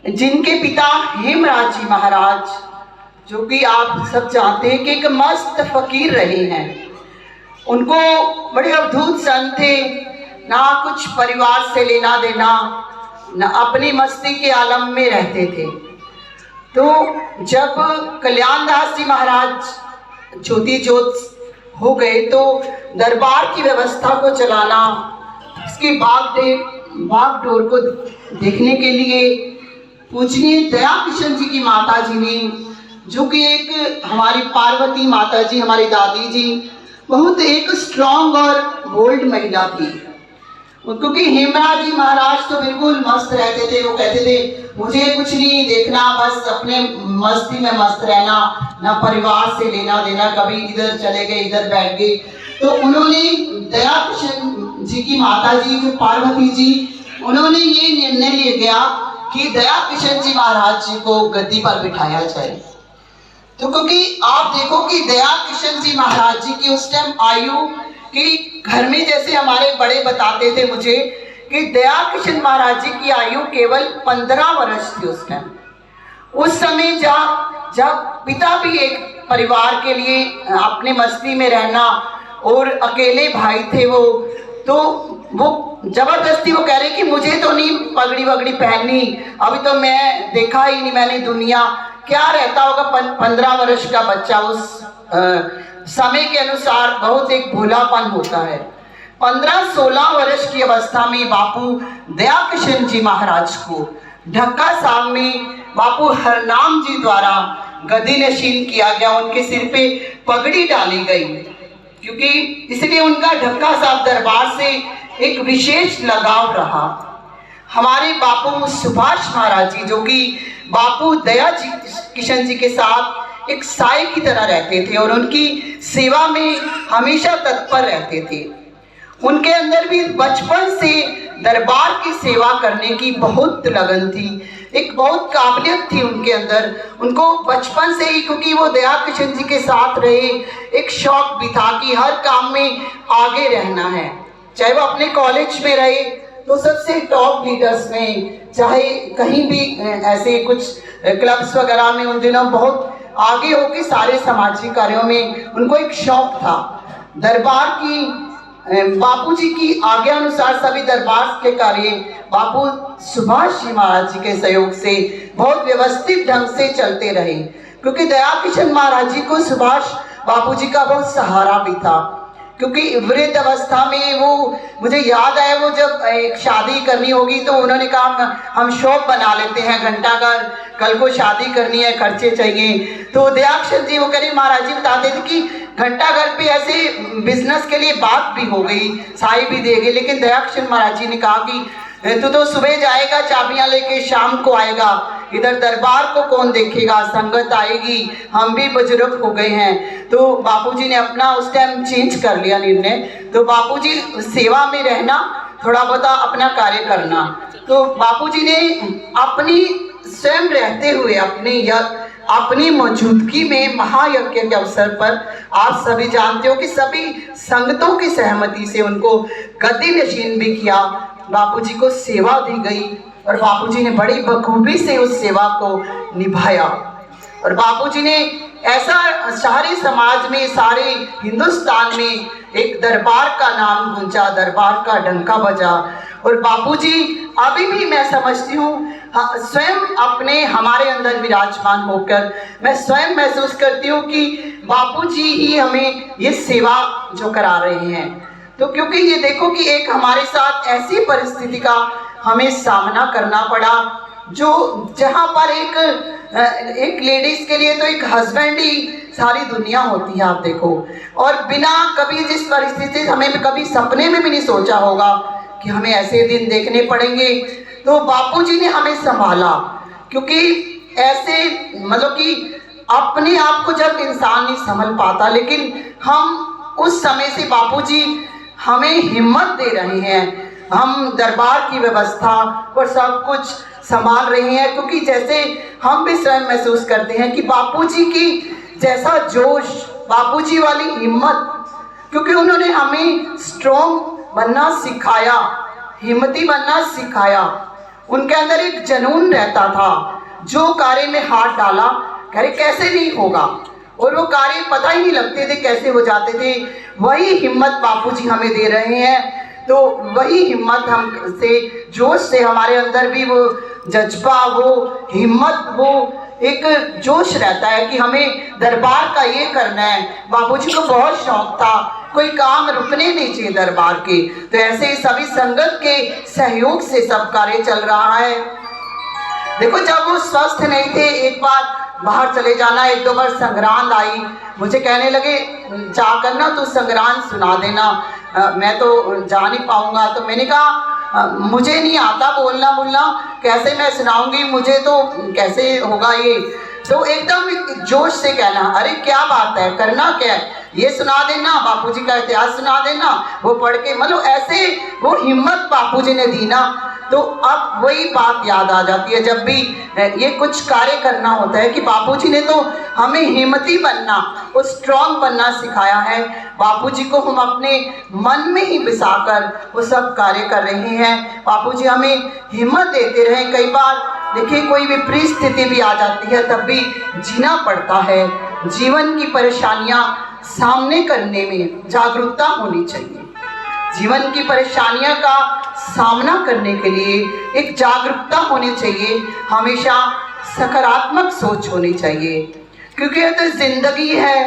जिनके पिता हेमराज जी महाराज, जो कि आप सब जानते हैं कि एक मस्त फकीर रहे हैं। उनको बड़े अद्भुत संत थे, ना कुछ परिवार से लेना देना, ना अपनी मस्ती के आलम में रहते थे। तो जब कल्याण दास जी महाराज ज्योति ज्योत हो गए तो दरबार की व्यवस्था को चलाना, इसकी बागडोर को देखने के लिए पूजनीय दया किशन जी की माता जी ने, जो कि एक हमारी पार्वती माता जी, हमारी दादी जी, बहुत एक स्ट्रॉन्ग और बोल्ड महिला थी। क्योंकि हेमराज जी महाराज तो बिल्कुल मस्त रहते थे। वो कहते थे मुझे कुछ नहीं देखना, बस अपने मस्ती में मस्त रहना, ना परिवार से लेना देना, कभी इधर चले गए इधर बैठ गए। तो उन्होंने दया किशन जी की माता जी, जो पार्वती जी, उन्होंने ये निर्णय लिया गया कि दया किशन जी महाराज जी को गद्दी पर बिठाया जाए। तो क्योंकि आप देखो कि दया किशन जी महाराज जी की उस टाइम आयु कि घर में जैसे हमारे बड़े बताते थे मुझे कि दया किशन महाराज जी की आयु केवल 15 वर्ष थी उस टाइम। उस समय जब पिता भी एक परिवार के लिए अपने मस्ती में रहना और अकेले भाई थे वो, तो वो जबरदस्ती वो कह रहे कि मुझे तो नहीं पगड़ी वगड़ी पहननी, अभी तो मैं देखा ही नहीं मैंने दुनिया। क्या रहता होगा 15 वर्ष का बच्चा, उस समय के अनुसार बहुत एक भोलापन होता है। 15-16 वर्ष की अवस्था में बापू दया किशन जी महाराज को ढक्का साहब में बापू हरनाम जी द्वारा गद्दी नशीन किया गया, उनके सिर पे पगड़ी डाली गई। क्योंकि इसलिए उनका ढक्का साहब दरबार से एक विशेष लगाव रहा। हमारे बापू सुभाष महाराज जी, जो कि बापू दया किशन जी के साथ एक साए की तरह रहते थे और उनकी सेवा में हमेशा तत्पर रहते थे। उनके अंदर भी बचपन से दरबार की सेवा करने की बहुत लगन थी, एक बहुत काबिलियत थी उनके अंदर। उनको बचपन से ही, क्योंकि वो दया किशन जी के साथ रहे, एक शौक भी था कि हर काम में आगे रहना है। चाहे वो अपने कॉलेज में रहे तो सबसे टॉप लीडर्स में, चाहे कहीं भी ऐसे कुछ क्लब्स वगैरह में, उन दिनों बहुत आगे होके सारे सामाजिक कार्यों में उनको एक शौक था। दरबार की बापूजी की आज्ञा अनुसार सभी दरबार के कार्य बापू सुभाष जी महाराज जी के सहयोग से बहुत व्यवस्थित ढंग से चलते रहे। क्योंकि दया किशन महाराज जी को सुभाष बापूजी का बहुत सहारा भी था। क्योंकि वृद्ध अवस्था में वो, मुझे याद आया, वो जब एक शादी करनी होगी तो उन्होंने कहा हम शॉप बना लेते हैं, घंटाघर, कल को शादी करनी है, खर्चे चाहिए। तो दयाकिशन जी वो करीब महाराज जी बताते थे कि घंटाघर पे ऐसे बिजनेस के लिए बात भी हो गई, साई भी दे गए, लेकिन दयाकिशन महाराज जी ने कहा कि तो सुबह जाएगा चाबियां लेके, शाम को आएगा, इधर दरबार को कौन देखेगा, संगत आएगी, हम भी बुजुर्ग हो गए हैं। तो बापूजी ने अपना उस टाइम चेंज कर लिया निर्णय। तो बापूजी सेवा में रहना, थोड़ा बहुत अपना कार्य करना। तो बापूजी ने अपनी स्वयं रहते हुए अपनी मौजूदगी में महायज्ञ के अवसर पर, आप सभी जानते हो कि सभी संगतों की सहमति से उनको गद्दी नशीन भी किया, बापूजी को सेवा दी गई और बापूजी ने बड़ी बखूबी से उस सेवा को निभाया। और बापूजी ने ऐसा सारे समाज में, सारे हिंदुस्तान में एक दरबार का नाम गूंजा, दरबार का डंका बजा। और बापूजी अभी भी मैं समझती हूँ स्वयं अपने हमारे अंदर विराजमान होकर मैं स्वयं महसूस करती हूँ कि बापूजी ही हमें ये सेवा जो करा रहे हैं। तो क्योंकि ये देखो कि एक हमारे साथ ऐसी परिस्थिति का हमें सामना करना पड़ा, जो जहाँ पर एक लेडीज के लिए तो एक हस्बैंड ही सारी दुनिया होती है, आप देखो। और बिना कभी जिस परिस्थिति से हमें कभी सपने में भी नहीं सोचा होगा कि हमें ऐसे दिन देखने पड़ेंगे, तो बापूजी ने हमें संभाला। क्योंकि ऐसे मतलब कि अपने आप को जब इंसान नहीं संभल पाता, लेकिन हम उस समय से बापूजी हमें हिम्मत दे रहे हैं, हम दरबार की व्यवस्था और सब कुछ संभाल रहे हैं। क्योंकि जैसे हम भी स्वयं महसूस करते हैं कि बापूजी की जैसा जोश, बापूजी वाली हिम्मत, क्योंकि उन्होंने हमें स्ट्रॉन्ग बनना सिखाया, हिम्मती बनना सिखाया। उनके अंदर एक जुनून रहता था। जो कार्य में हाथ डाला, कह रहे कैसे नहीं होगा, और वो कार्य पता ही नहीं लगते थे कैसे हो जाते थे। वही हिम्मत बापूजी हमें दे रहे हैं। तो वही हिम्मत हम से, जोश से, हमारे अंदर भी वो जज्बा, वो हिम्मत, वो एक जोश रहता है कि हमें दरबार का ये करना है। बापूजी को बहुत शौक था, कोई काम रुकने नहीं चाहिए दरबार के। तो ऐसे ही सभी संगत के सहयोग से सब कार्य चल रहा है। देखो, जब वो स्वस्थ नहीं थे, एक बार बाहर चले जाना, एक दो बार संग्रांद आई, मुझे कहने लगे जाकर ना तू संग्रांद सुना देना, मैं तो जा नहीं पाऊंगा। तो मैंने कहा मुझे नहीं आता बोलना, कैसे मैं सुनाऊंगी, मुझे तो कैसे होगा ये। तो एकदम जोश से कहना, अरे क्या बात है, करना क्या है, ये सुना देना, बापूजी का इतिहास सुना देना, वो पढ़ के, मतलब ऐसे वो हिम्मत बापूजी ने दी ना। तो अब वही बात याद आ जाती है जब भी ये कुछ कार्य करना होता है कि बापूजी ने तो हमें हिम्मती बनना, वो स्ट्रांग बनना सिखाया है। बापूजी को हम अपने मन में ही बिसाकर वो सब कार्य कर रहे हैं। बापूजी हमें हिम्मत देते रहे। कई बार देखिए कोई विपरीत स्थिति भी आ जाती है, तब भी जीना पड़ता है। जीवन की परेशानियां सामने करने में जागरूकता होनी चाहिए। जीवन की परेशानियों का सामना करने के लिए एक जागरूकता होनी चाहिए। हमेशा सकारात्मक सोच होनी चाहिए, क्योंकि ये तो जिंदगी है,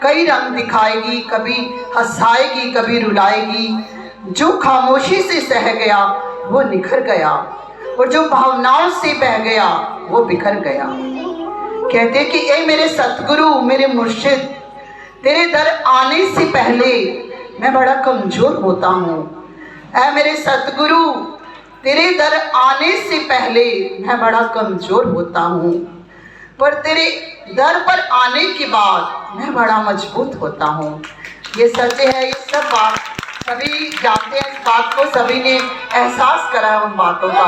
कई रंग दिखाएगी, कभी हंसाएगी, कभी रुलाएगी। जो खामोशी से सह गया वो निखर गया, और जो भावनाओं से बह गया वो बिखर गया। कहते कि ए मेरे सतगुरु, मेरे मुर्शिद, तेरे दर आने से पहले मैं बड़ा कमजोर होता हूँ। ऐ मेरे सतगुरु, तेरे दर आने से पहले मैं बड़ा कमजोर होता हूँ, पर तेरे दर पर आने के बाद मैं बड़ा मजबूत होता हूँ। ये सच है, ये सब बात सभी जानते हैं, इस बात को सभी ने एहसास करा है उन बातों का।